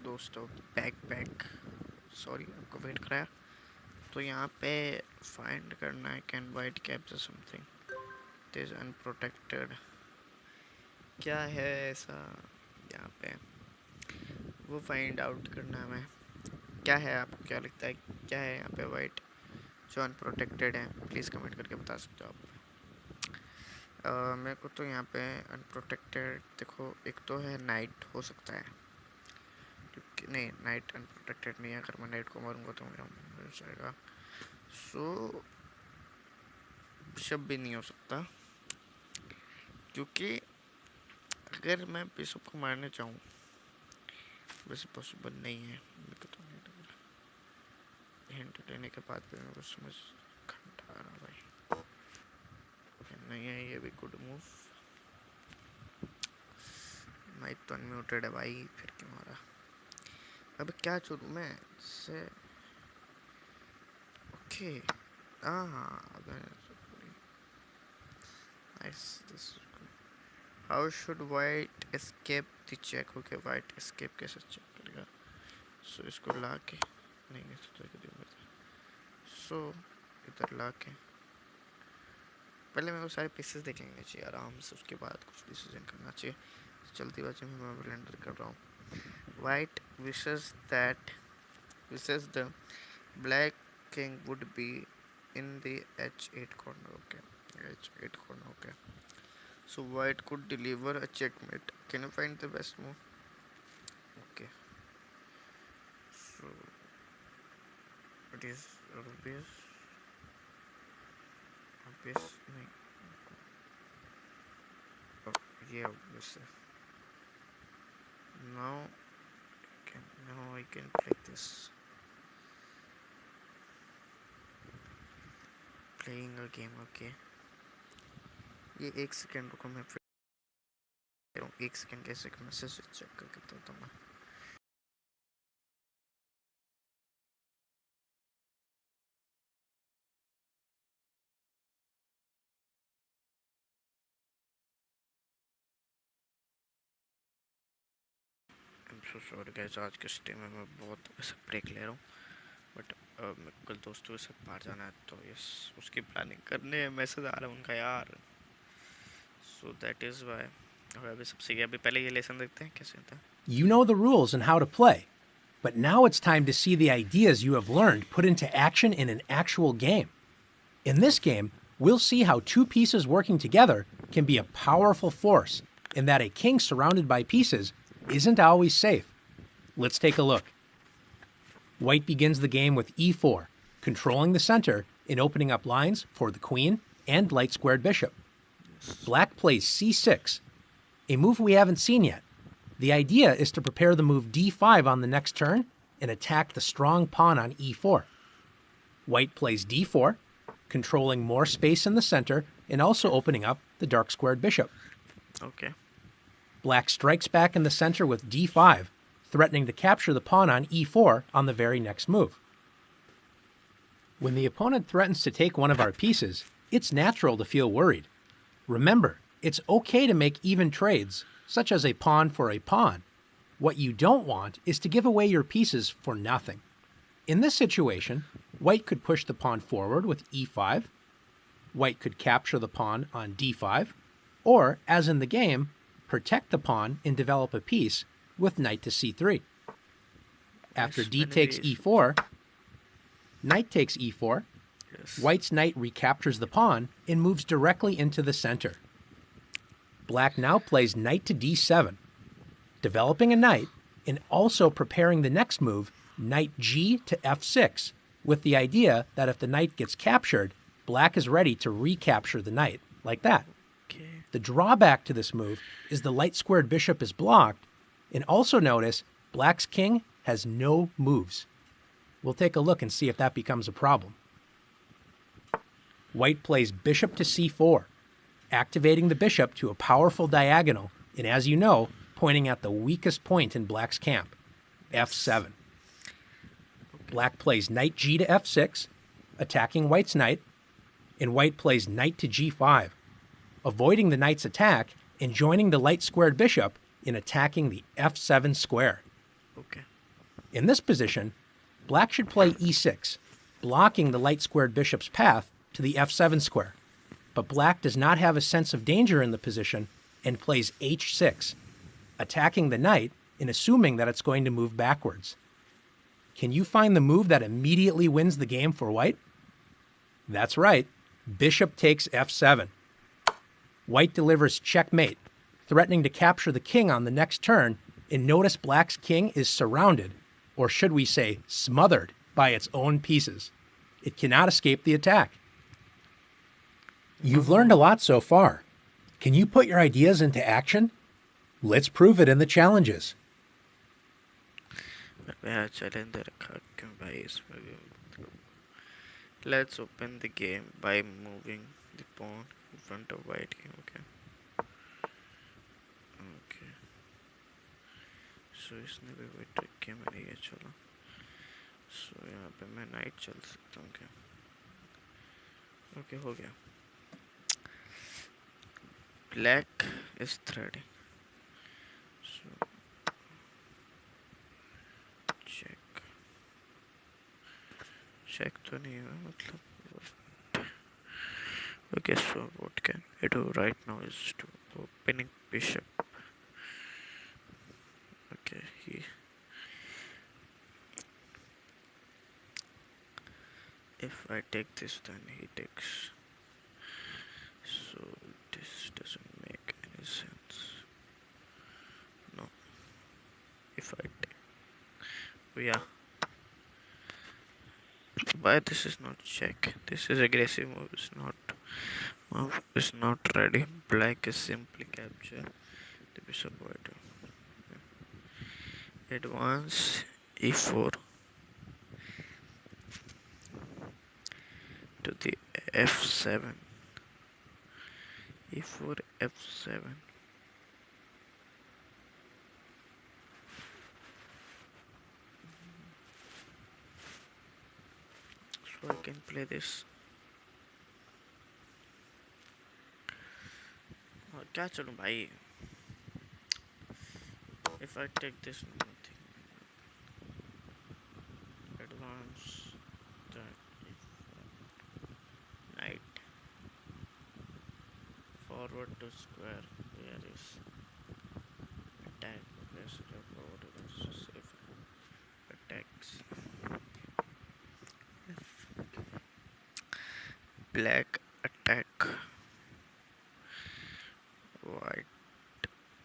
दोस्तों बैक सॉरी आपको वेट कराया। तो यहाँ पे फाइंड करना है can white capture something it is unprotected. क्या है ऐसा यहाँ पे वो फाइंड आउट करना है हमें। क्या है आपको क्या लगता है क्या है यहाँ पे वाइट जो अनप्रोटेक्टेड है? प्लीज़ कमेंट करके बता सकते हो आप। मेरे को तो यहाँ पे अनप्रोटेक्टेड देखो एक तो है नाइट हो सकता है क्योंकि नहीं नाइट अनप्रोटेक्टेड नहीं है। अगर मैं नाइट को मारूंगा तो मेरा मिल जाएगा। सो बिशप भी नहीं हो सकता क्योंकि अगर मैं बिशप को मारने चाहूँ वैसे पॉसिबल नहीं है। मेरे को तो नहीं लग रहा हिंट लेने के बाद भी मेरे को समझ घंटा आ रहा भाई नहीं है ये भी गुड मूव। माइक तो अनम्यूटेड है भाई फिर क्यों मारा? अब क्या चुनूं मैं से okay how should white escape the check? Okay white escape कैसे चेक करेगा? सो इसको ला के नहीं सो इधर ला के पहले मेरे को सारे पीसेस देख लेने चाहिए आराम से उसके बाद कुछ डिसीजन करना चाहिए। चलती बात में मैं ब्लेंडर कर रहा हूँ। White wishes the black king would be in the h8 corner. Okay, h8 corner. Okay, so white could deliver a checkmate. Can you find the best move? Okay, so it is obvious नहीं ये obvious है। now I can play this playing a game. Okay, ये एक second रुको मैं फिर एक second कैसे मैसेज चेक करके बताता हूँ मैं। सो सॉरी गाइस आज के स्ट्रीम में मैं बहुत ऐसा ब्रेक ले रहा हूँ बट मैं कल दोस्तों के साथ बाहर जाना है तो यस उसकी प्लानिंग करने मैसेज आ रहा है उनका यार। सो दैट इज़ वाई और अभी सबसे अभी पहले ये लेसन देखते हैं कैसे होता है। You know the rules and how to play, but now it's time to see the ideas you have learned put into action in an actual game. In this game, we'll see how two pieces working together can be a powerful force, and that a king surrounded by pieces isn't always safe. Let's take a look. White begins the game with e4, controlling the center and opening up lines for the queen and light-squared bishop. Black plays c6, a move we haven't seen yet. The idea is to prepare the move d5 on the next turn and attack the strong pawn on e4. White plays d4, controlling more space in the center and also opening up the dark-squared bishop. Okay. Black strikes back in the center with d5, threatening to capture the pawn on e4 on the very next move. When the opponent threatens to take one of our pieces, it's natural to feel worried. Remember, it's okay to make even trades, such as a pawn for a pawn. What you don't want is to give away your pieces for nothing. In this situation, white could push the pawn forward with e5, white could capture the pawn on d5, or, as in the game, protect the pawn and develop a piece with knight to c3. After d takes e4, knight takes e4, Yes. white's knight recaptures the pawn and moves directly into the center. Black now plays knight to d7, developing a knight and also preparing the next move, knight g to f6, with the idea that if the knight gets captured, black is ready to recapture the knight, like that. Okay. The drawback to this move is the light-squared bishop is blocked, and also notice black's king has no moves. We'll take a look and see if that becomes a problem. White plays bishop to c4, activating the bishop to a powerful diagonal, and as you know, pointing at the weakest point in black's camp, f7. Black plays knight g to f6, attacking white's knight, and white plays knight to g5, avoiding the knight's attack and joining the light-squared bishop in attacking the f7 square. Okay. In this position, black should play e6, blocking the light-squared bishop's path to the f7 square. But black does not have a sense of danger in the position and plays h6, attacking the knight and assuming that it's going to move backwards. Can you find the move that immediately wins the game for white? That's right, bishop takes f7. White delivers checkmate, threatening to capture the king on the next turn, and notice black's king is surrounded, or should we say smothered, by its own pieces. It cannot escape the attack. You've learned a lot so far. Can you put your ideas into action? Let's prove it in the challenges. Let's open the game by moving the pawn in front of white king. Okay. So इसने भी कोई trick किया मैंने ये चला. So यहाँ पे मैं नाइट चल सकता हूँ क्या? Okay, हो गया. Black is threading. So check तो नहीं हुआ मतलब. Okay, so what can I do right now is to opening bishop. Okay, if I take this, then he takes. So this doesn't make any sense. No. If I take, oh, yeah. Why this is not check? This is aggressive move. Move is not ready. Black is simply capture the bishop white. Advance e4 to the f7. e4 f7. So I can play this. क्या चलूं भाई? If I take this, nothing. Advance knight forward to square. Where is attack? Attacks. Black attack. White.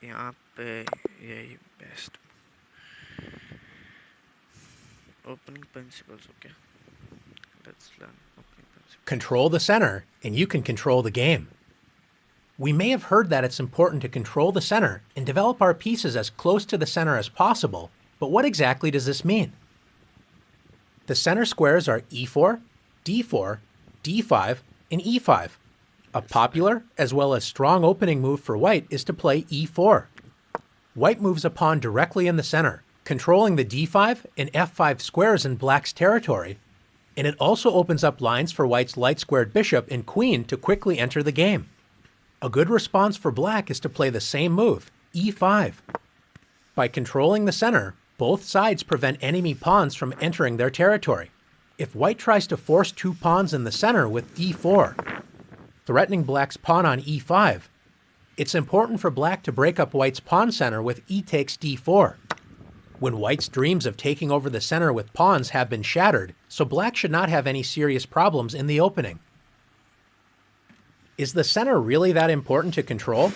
यहाँ पे यही best. Opening principles, okay. Let's learn opening principles. Control the center, and you can control the game. We may have heard that it's important to control the center and develop our pieces as close to the center as possible, but what exactly does this mean? The center squares are e4, d4, d5, and e5. A popular as well as strong opening move for white is to play e4. White moves a pawn directly in the center, controlling the d5 and f5 squares in black's territory, and it also opens up lines for white's light-squared bishop and queen to quickly enter the game. A good response for black is to play the same move, e5. By controlling the center, both sides prevent enemy pawns from entering their territory. If white tries to force two pawns in the center with d4, threatening black's pawn on e5, it's important for black to break up white's pawn center with e takes d4. When white's dreams of taking over the center with pawns have been shattered, so black should not have any serious problems in the opening. Is the center really that important to control?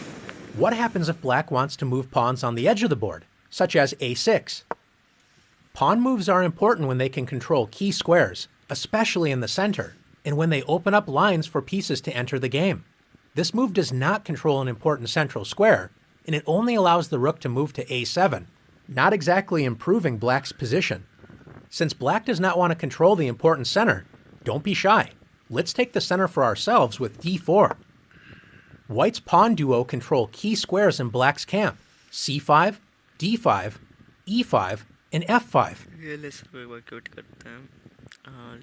What happens if black wants to move pawns on the edge of the board, such as a6? Pawn moves are important when they can control key squares, especially in the center, and when they open up lines for pieces to enter the game. This move does not control an important central square, and it only allows the rook to move to a7, not exactly improving black's position. Since black does not want to control the important center, don't be shy. Let's take the center for ourselves with d4. White's pawn duo control key squares in black's camp, c5, d5, e5, and f5.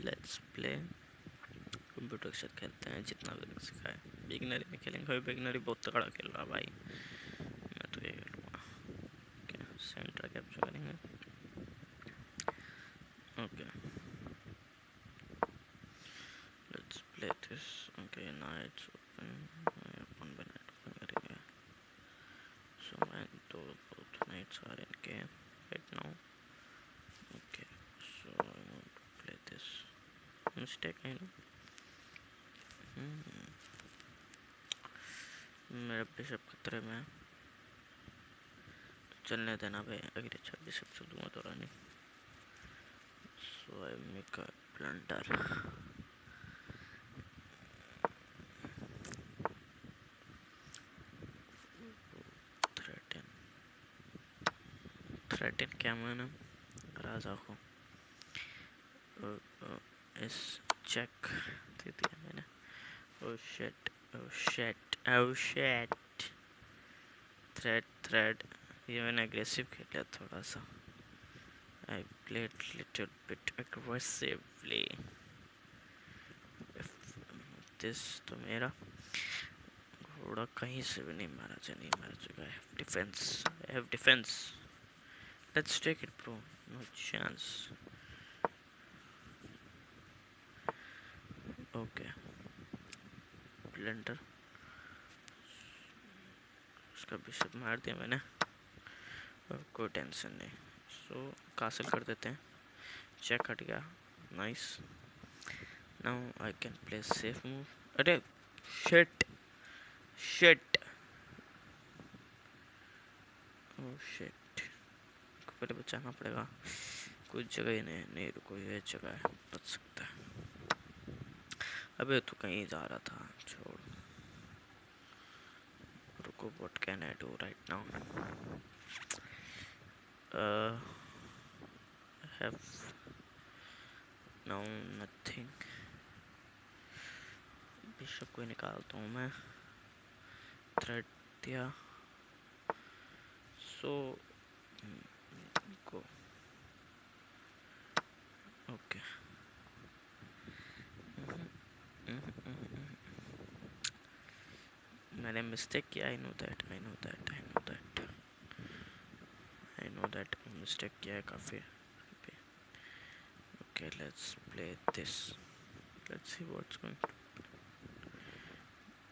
Let's play. Computer के साथ खेलते हैं जितना भी सिखाए. बिगनरी में खेलेंगे. भाई बिगनरी बहुत तगड़ा खेल रहा भाई. मैं तो ये खेलूँगा. सेंटर कैप्चर करेंगे. Okay, let's play this. Okay, now it's open. अपन बनाए open करेंगे. So मैं both nights are in game right now. Okay, so I want to play this. Mistake I know. मेरा बिशप खतरे में है. चलने देना भाई. अगर अच्छा बिशप से दूंगा तो रानी. So I make a blunder. Threaten क्या माना राजा को. इस चेक दे दिया मैंने. Oh shit, oh shit, oh shit. Thread. ये मैंने aggressive खेला थोड़ा सा. I played little bit aggressively. This तो मेरा घोड़ा कहीं से भी नहीं मारा चुका है. I have defense. Let's take it, bro. No chance. Okay. Blender. उसका बिशप मार दिया मैंने. कोई टेंशन नहीं. सो कासल कर देते हैं. चेक हट गया. Nice. Now I can play safe move. अरे शिट. Oh shit. पहले बचाना पड़ेगा. कुछ जगह ही नहीं रुको. ये जगह है, बच सकता है. अबे तो कहीं जा रहा था. छोड़. रुको. What can I do right now. have now nothing. Bishop को निकालता हूँ मैं. थ्रेड दिया. सो go. ओके. मैंने मिस्टेक किया. I know that मिस्टेक किया है काफ़ी. Okay, let's play this. Let's see what's going to.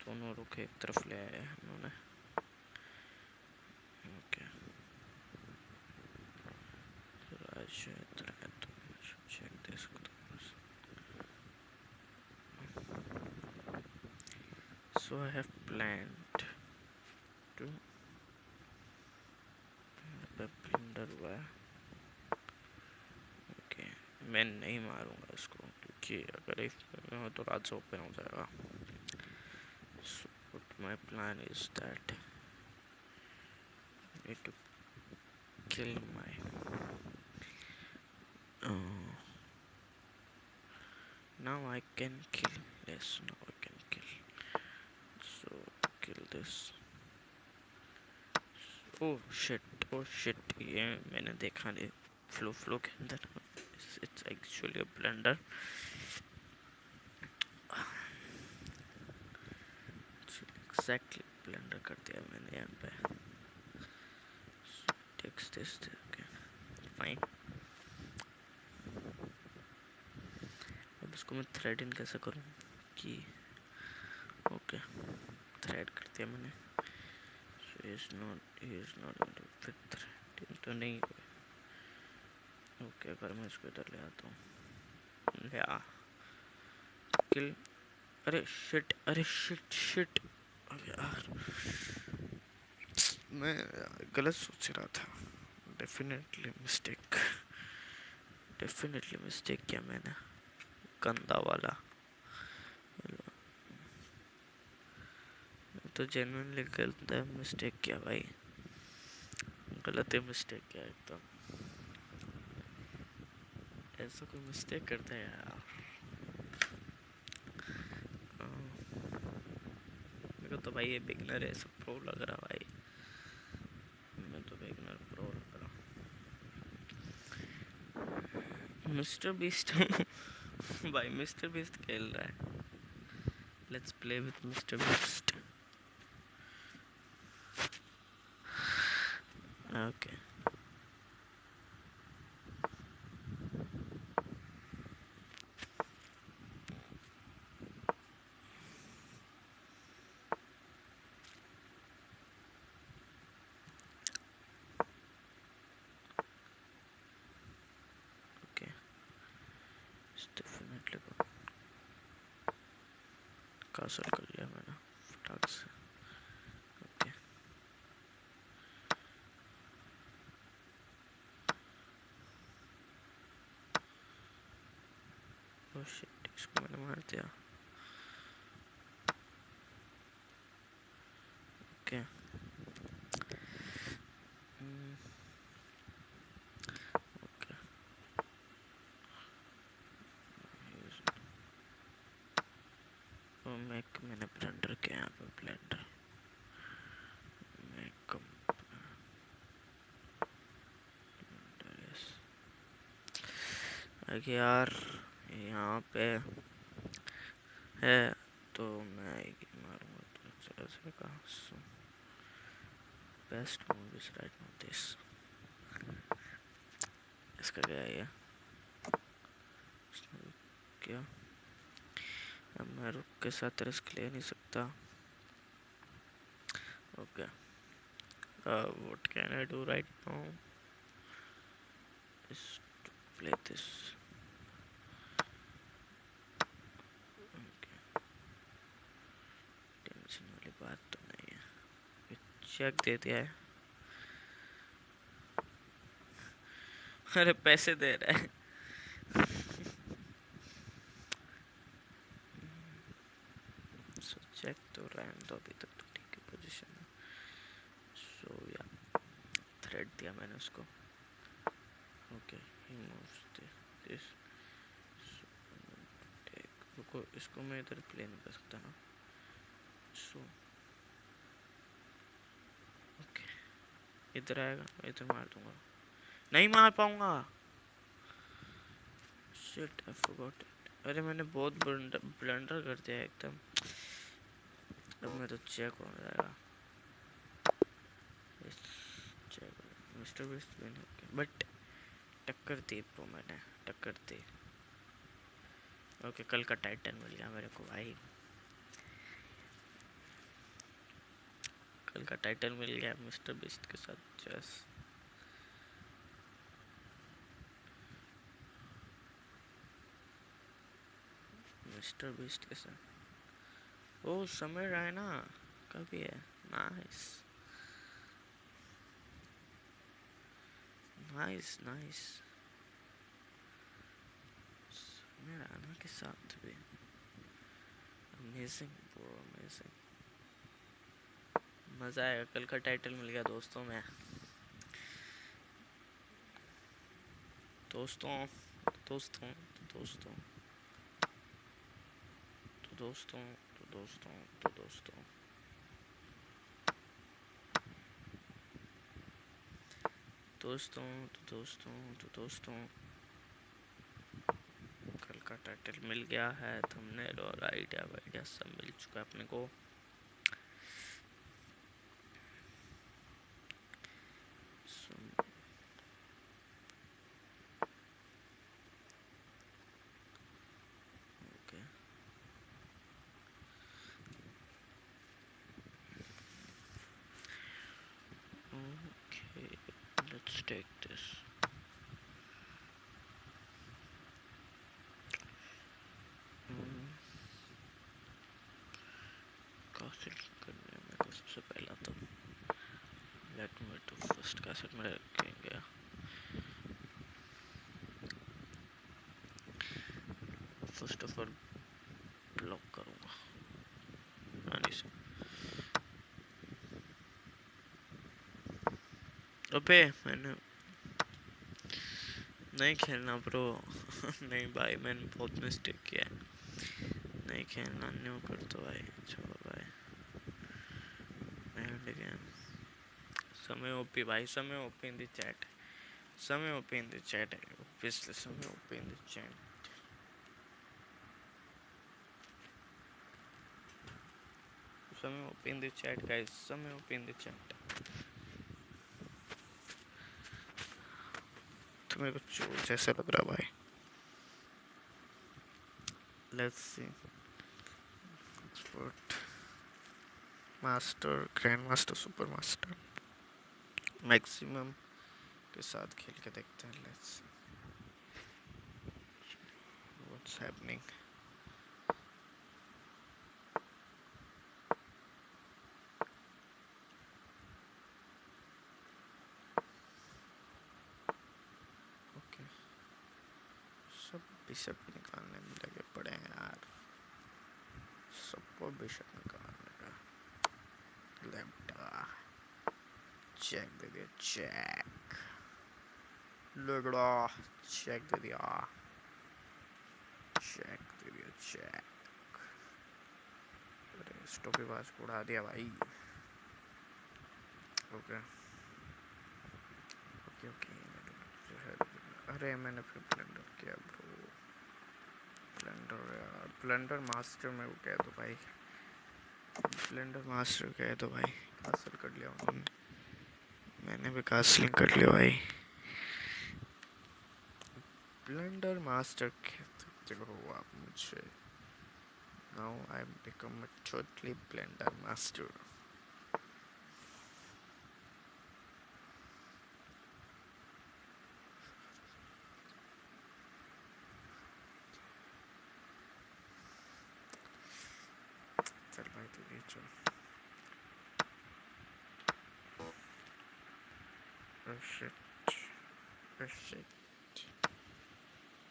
दोनों रुक एक तरफ ले आए हैं उन्होंने. Okay. Check this. So I have planned to blunder हुआ है. Okay, मैं नहीं मारूंगा इसको क्योंकि अगर इफ मैं तो रात से ओपन हो जाएगा. So what my plan is that I need to kill my now I can kill this. So kill this. Oh shit. ये मैंने देखा नहीं. फ्लो के अंदर. It's actually a blunder. Exactly blunder कर दिया मैंने यहाँ पे. Takes this. Okay, fine. अब इसको मैं थ्रेड इन कैसे करूँ कि. ओके, थ्रेड कर दिया मैंने. So he is not going to fit thread तो नहीं. ओके, अगर मैं इसको इधर ले आता हूँ. या किल. अरे शिट. यार मैं गलत सोच रहा था. डेफिनेटली मिस्टेक किया मैंने. गंदा वाला. तो जेन्युइनली गलत मिस्टेक किया भाई. गलत मिस्टेक किया एकदम. ऐसा कोई मिस्टेक करता है यार. मेरे को तो भाई ये बिगनर है. सब प्रो लग रहा भाई. मैं तो बिगनर प्रो लग रहा. मिस्टर बीस्ट भाई मिस्टर बीस्ट खेल रहा है. Let's play with mister beast. Okay. Castle कर लिया मैंने फटाक से। ओके ओह शिट, इसको मैंने मार दिया। ओके ओके मैंने ब्लेंडर किया यहाँ पे, ब्लेंडर अरे यार यहाँ पे है तो मैं एक मारूंगा तो चला जाएगा। So best movies right now this, इसका क्या है ये? क्या अब मैं रुक के साथ रिस्क ले नहीं सकता। Okay what can I do right now is to play this. Tension वाली बात तो नहीं है, चेक दे दिया है। अरे पैसे दे रहा है। सो चेक तो रहने दो, अभी तक तो ठीक है पोजीशन है। सो या थ्रेड दिया मैंने उसको। Okay he moves this. रुको, इसको मैं इधर प्ले नहीं कर सकता ना। सो ओके इधर आएगा, मैं इधर मार दूंगा। नहीं मार पाऊंगा। Shit I forgot it. अरे मैंने बहुत ब्लंडर कर दिया एकदम। अब मैं तो चेक हो जाएगा। चेक मिस्टर बीस्ट विन हो गया, बट टक्कर दी ब्रो, मैंने टक्कर दी। ओके कल का टाइटन मिल गया मेरे को भाई, कल का टाइटल मिल गया मिस्टर बीस्ट के साथ। चेस मिस्टर बीस्ट के साथ। ओ समय रायना कभी है। नाइस नाइस नाइस, समय रायना के साथ भी अमेजिंग ब्रो, अमेजिंग। मज़ा आएगा, कल का टाइटल मिल गया दोस्तों में। दोस्तों दोस्तों दोस्तों तो दोस्तों तो दोस्तों तो दोस्तों दोस्तों तो दोस्तों तो दोस्तों, कल का टाइटल मिल गया है, थंबनेल और आइडिया वाइडिया सब मिल चुका है अपने को। Okay okay let's take this. Castle करने में तो सबसे पहला तो let me to first castle में रखेंगे। फर्स्ट ऑफ ऑल ब्लॉक करूँगा आने से। अबे मैंने नहीं खेलना ब्रो। नहीं भाई मैंने बहुत मिस्टेक किया है, नहीं खेलना, न्यू कर दो भाई, छोड़ो भाई। एंड गेम समय ओपी भाई, समय ओपी इन द चैट, समय OP in the chat, obviously समय ओपी इन द चैट। समय OP in the chat guys, समय ओपी इन द चैट। तो मेरे को चोर जैसा लग रहा भाई। Let's see expert, master, grand master, super master, maximum के साथ खेल के देखते हैं। Let's see what's happening. सब बिशप निकालने में लगे पड़े हैं यार, सबको बिशप निकालने का। लेफ्ट चेक दे दिया, चेक लगड़ा, चेक दे दिया, चेक दे दिया, चेक। अरे स्टोपीबाज को उड़ा दिया भाई। Okay okay okay. अरे मैंने फिर ब्लेंडर किया ब्रो, ब्लेंडर यार, ब्लेंडर मास्टर में वो कह दो भाई, ब्लेंडर मास्टर कह दो भाई। हासिल कर लिया उन्होंने, मैंने भी हासिल कर लिया भाई। ब्लेंडर मास्टर कह सकते हो आप मुझे। Now I become a totally blender master. चल भाई तू भी चल। Oh shit, oh shit,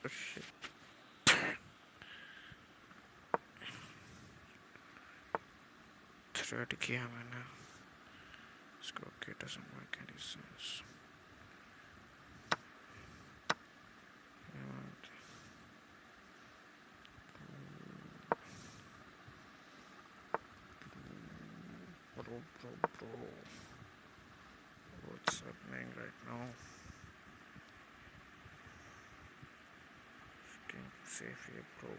oh shit। Thread किया मैंने इसको, okay doesn't make any sense। Bro, what's happening right now? Staying safe here bro।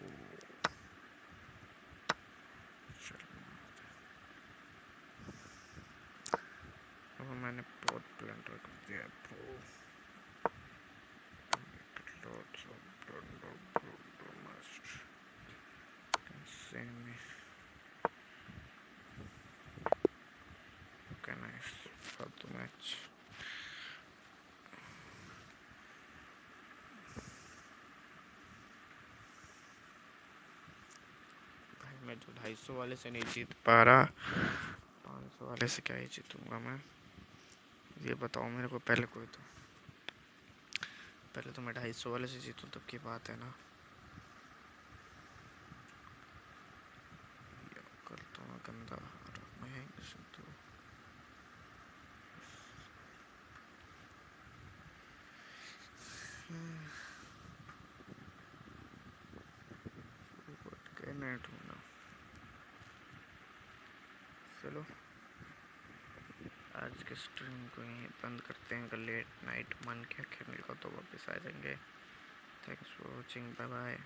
चल अब मैंने बहुत ब्लेंडर कर दिया bro। Lots of blunder bro must can say me। Okay nice, फालतू मैच। भाई मैं जो 250 वाले से नहीं जीत पा रहा, 500 वाले से क्या ही जीतूंगा मैं, ये बताओ मेरे को पहले। कोई तो पहले तो मैं 250 वाले से जीतूं तब की बात है ना। कल तो मैं गंदा मैं तो कहना ढूंढना। चलो आज के स्ट्रीम को यहीं बंद करते हैं, कल लेट नाइट मन क्या खेलने का तो वापस आ जाएंगे। Thanks for watching, bye bye.